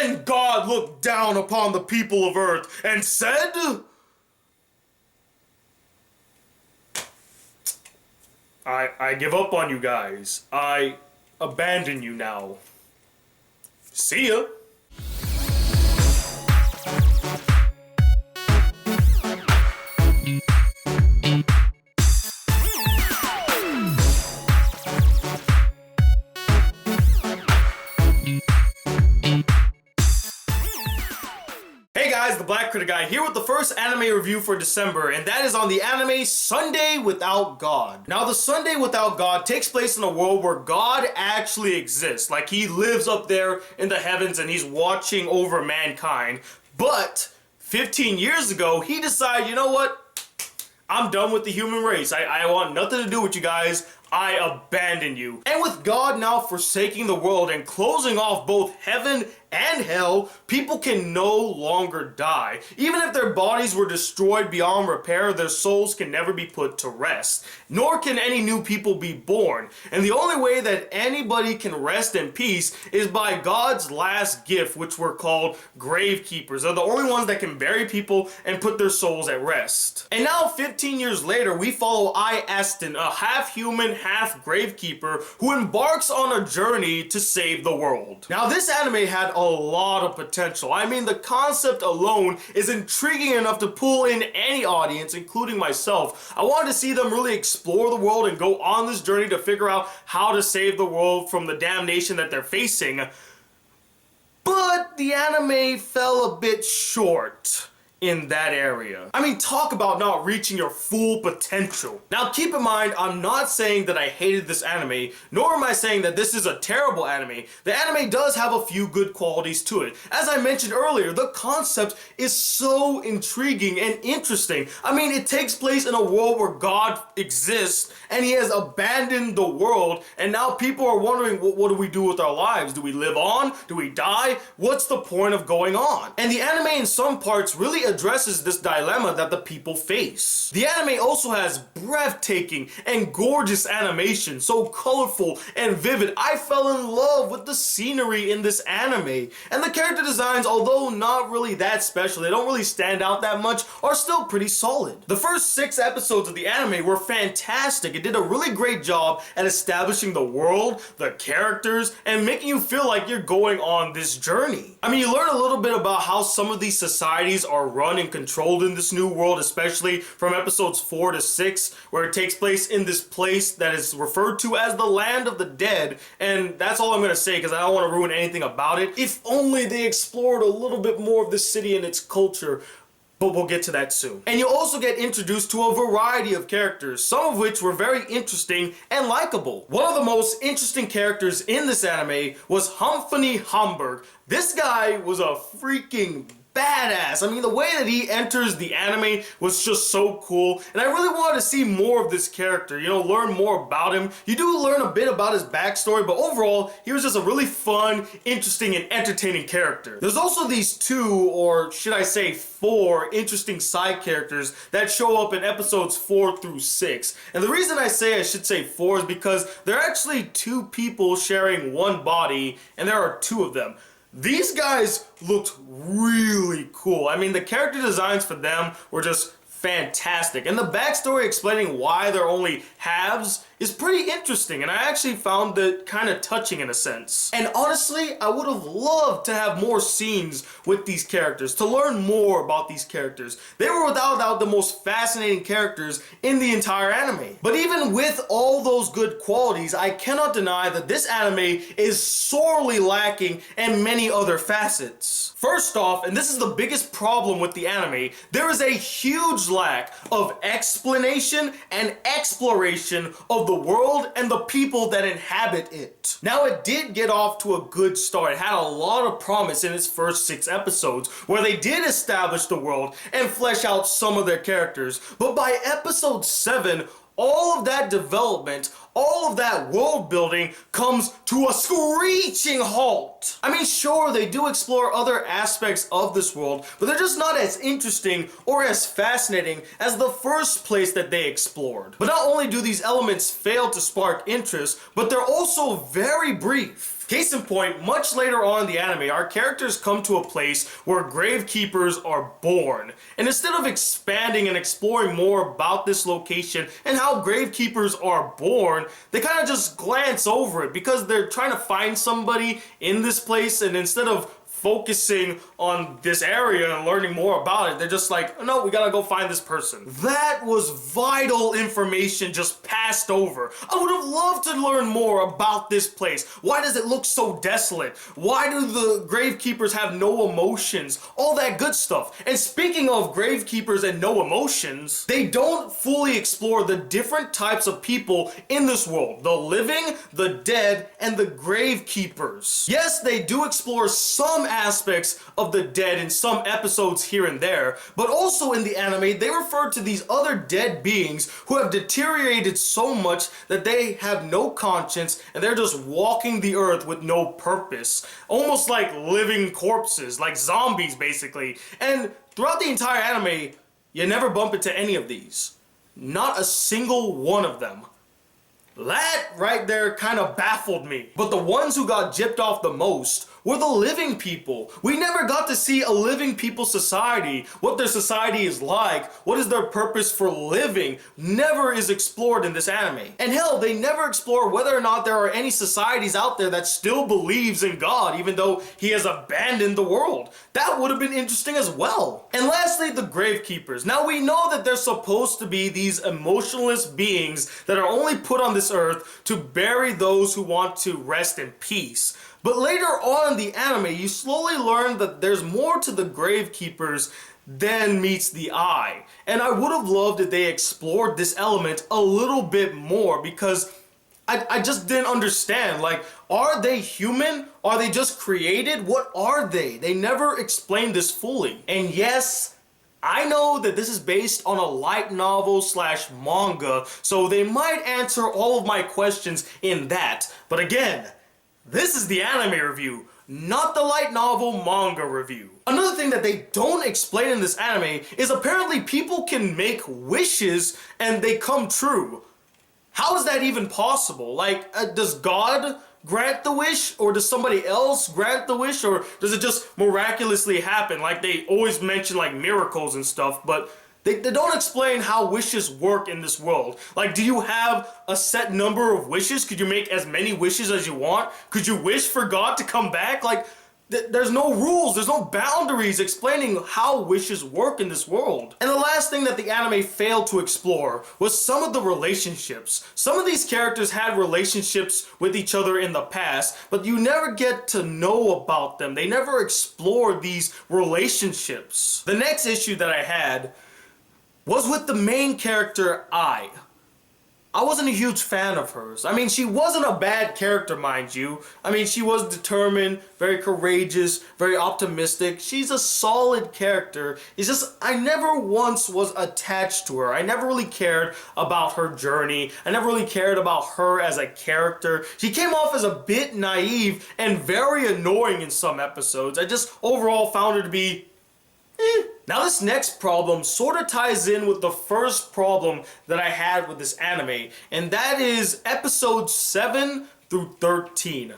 Then God looked down upon the people of earth and said, I give up on you guys. I abandon you now. See ya. Hey guys, the Black Critic Guy here with the first anime review for December, and that is on the anime Sunday Without God. Now, the Sunday Without God takes place in a world where God actually exists, like he lives up there in the heavens and he's watching over mankind. But 15 years ago, he decided, you know what? I'm done with the human race. I want nothing to do with you guys. I abandon you. And with God now forsaking the world and closing off both heaven and hell, people can no longer die. Even if their bodies were destroyed beyond repair, their souls can never be put to rest. Nor can any new people be born. And the only way that anybody can rest in peace is by God's last gift, which were called gravekeepers. They're the only ones that can bury people and put their souls at rest. And now, 15 years later, we follow Aston, a half-human, half-gravekeeper who embarks on a journey to save the world. Now, this anime had a lot of potential. I mean, the concept alone is intriguing enough to pull in any audience, including myself. I wanted to see them really explore the world and go on this journey to figure out how to save the world from the damnation that they're facing. But the anime fell a bit short in that area. I mean, talk about not reaching your full potential. Now, keep in mind, I'm not saying that I hated this anime, nor am I saying that this is a terrible anime. The anime does have a few good qualities to it. As I mentioned earlier, the concept is so intriguing and interesting. I mean, it takes place in a world where God exists, and he has abandoned the world, and now people are wondering, what do we do with our lives? Do we live on? Do we die? What's the point of going on? And the anime in some parts really addresses this dilemma that the people face. The anime also has breathtaking and gorgeous animation, so colorful and vivid. I fell in love with the scenery in this anime. And the character designs, although not really that special, they don't really stand out that much, are still pretty solid. The first 6 episodes of the anime were fantastic. It did a really great job at establishing the world, the characters, and making you feel like you're going on this journey. I mean, you learn a little bit about how some of these societies are run and controlled in this new world, especially from episodes 4 to 6, where it takes place in this place that is referred to as the Land of the Dead. And that's all I'm gonna say, because I don't want to ruin anything about it. If only they explored a little bit more of this city and its culture, but we'll get to that soon. And you also get introduced to a variety of characters, some of which were very interesting and likable. One of the most interesting characters in this anime was Humphrey Hamburg. This guy was a freaking badass. I mean, the way that he enters the anime was just so cool, and I really wanted to see more of this character, you know, learn more about him. You do learn a bit about his backstory, but overall, he was just a really fun, interesting, and entertaining character. There's also these 2, or should I say 4, interesting side characters that show up in episodes 4 through 6. And the reason I say I should say 4 is because they're actually 2 people sharing one body, and there are 2 of them. These guys looked really cool. I mean, the character designs for them were just fantastic. And the backstory explaining why they're only halves is pretty interesting, and I actually found it kind of touching in a sense. And honestly, I would have loved to have more scenes with these characters, to learn more about these characters. They were without doubt the most fascinating characters in the entire anime. But even with all those good qualities, I cannot deny that this anime is sorely lacking in many other facets. First off, and this is the biggest problem with the anime, there is a huge lack of explanation and exploration of the world and the people that inhabit it. Now, it did get off to a good start. It had a lot of promise in its first 6 episodes, where they did establish the world and flesh out some of their characters. But by episode 7, all of that development, all of that world building comes to a screeching halt. I mean, sure, they do explore other aspects of this world, but they're just not as interesting or as fascinating as the first place that they explored. But not only do these elements fail to spark interest, but they're also very brief. Case in point, much later on in the anime, our characters come to a place where gravekeepers are born. And instead of expanding and exploring more about this location and how gravekeepers are born, they kind of just glance over it because they're trying to find somebody in this place, and instead of focusing on this area and learning more about it, they're just like, no, we gotta go find this person. That was vital information just passed over. I would have loved to learn more about this place. Why does it look so desolate? Why do the gravekeepers have no emotions? All that good stuff. And speaking of gravekeepers and no emotions, they don't fully explore the different types of people in this world. The living, the dead, and the gravekeepers. Yes, they do explore some aspects of the dead in some episodes here and there, but also in the anime, they refer to these other dead beings who have deteriorated so much that they have no conscience and they're just walking the earth with no purpose. Almost like living corpses, like zombies basically. And throughout the entire anime, you never bump into any of these. Not a single one of them. That right there kind of baffled me. But the ones who got gypped off the most were the living people. We never got to see a living people society, what their society is like, what is their purpose for living, never is explored in this anime. And hell, they never explore whether or not there are any societies out there that still believes in God, even though he has abandoned the world. That would have been interesting as well. And lastly, the gravekeepers. Now we know that they're supposed to be these emotionless beings that are only put on this earth to bury those who want to rest in peace. But later on in the anime, you slowly learn that there's more to the gravekeepers than meets the eye. And I would have loved if they explored this element a little bit more, because I just didn't understand. Like, are they human? Are they just created? What are they? They never explained this fully. And yes, I know that this is based on a light novel / manga, so they might answer all of my questions in that. But again, this is the anime review, not the light novel manga review. Another thing that they don't explain in this anime is apparently people can make wishes and they come true. How is that even possible? Like, does God grant the wish, or does somebody else grant the wish, or does it just miraculously happen? Like, they always mention like miracles and stuff, but they don't explain how wishes work in this world. Like, do you have a set number of wishes? Could you make as many wishes as you want? Could you wish for God to come back? Like, there's no rules, there's no boundaries explaining how wishes work in this world. And the last thing that the anime failed to explore was some of the relationships. Some of these characters had relationships with each other in the past, but you never get to know about them. They never explore these relationships. The next issue that I had was with the main character, I wasn't a huge fan of hers. I mean, she wasn't a bad character, mind you. I mean, she was determined, very courageous, very optimistic. She's a solid character. It's just, I never once was attached to her. I never really cared about her journey. I never really cared about her as a character. She came off as a bit naive and very annoying in some episodes. I just overall found her to be Now this next problem sort of ties in with the first problem that I had with this anime, and that is episodes 7 through 13.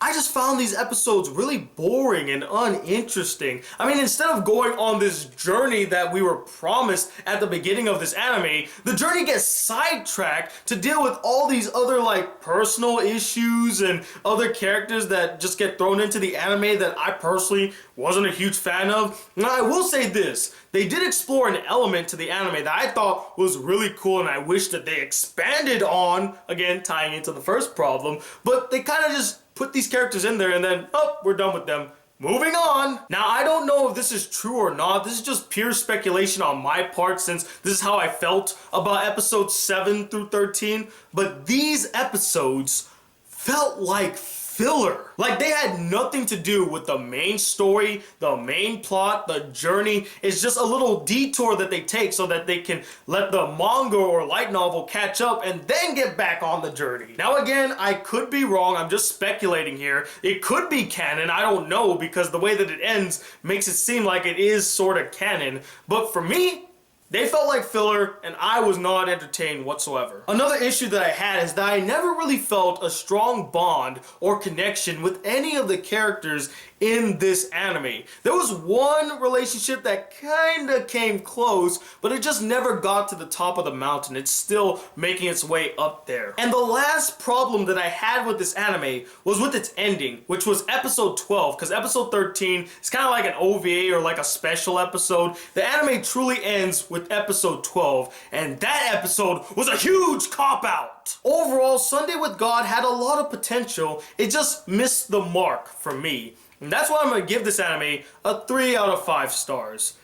I just found these episodes really boring and uninteresting. I mean, instead of going on this journey that we were promised at the beginning of this anime, the journey gets sidetracked to deal with all these other like personal issues and other characters that just get thrown into the anime that I personally wasn't a huge fan of. Now I will say this, they did explore an element to the anime that I thought was really cool and I wish that they expanded on, again tying into the first problem, but they kind of just put these characters in there and then, oh, we're done with them. Moving on. Now, I don't know if this is true or not. This is just pure speculation on my part since this is how I felt about episodes 7 through 13. But these episodes felt like filler. Like, they had nothing to do with the main story, the main plot, the journey. It's just a little detour that they take so that they can let the manga or light novel catch up and then get back on the journey. Now again, I could be wrong. I'm just speculating here. It could be canon. I don't know, because the way that it ends makes it seem like it is sort of canon. But for me, they felt like filler, and I was not entertained whatsoever. Another issue that I had is that I never really felt a strong bond or connection with any of the characters in this anime. There was one relationship that kinda came close, but it just never got to the top of the mountain. It's still making its way up there. And the last problem that I had with this anime was with its ending, which was episode 12, because episode 13 is kind of like an OVA or like a special episode. The anime truly ends with episode 12, and that episode was a huge cop-out. Overall, Sunday with God had a lot of potential. It just missed the mark for me. And that's why I'm going to give this anime a 3 out of 5 stars.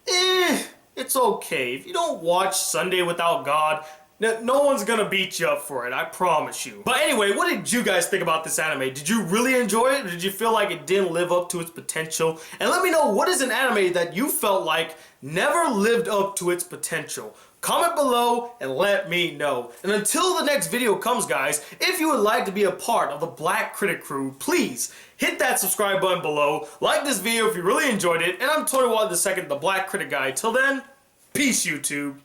It's okay. If you don't watch Sunday Without God, no one's going to beat you up for it, I promise you. But anyway, what did you guys think about this anime? Did you really enjoy it? Or did you feel like it didn't live up to its potential? And let me know, what is an anime that you felt like never lived up to its potential? Comment below and let me know. And until the next video comes, guys, if you would like to be a part of the Black Critic crew, please hit that subscribe button below. Like this video if you really enjoyed it. And I'm Tony Watt II, the Black Critic Guy. Till then, peace, YouTube.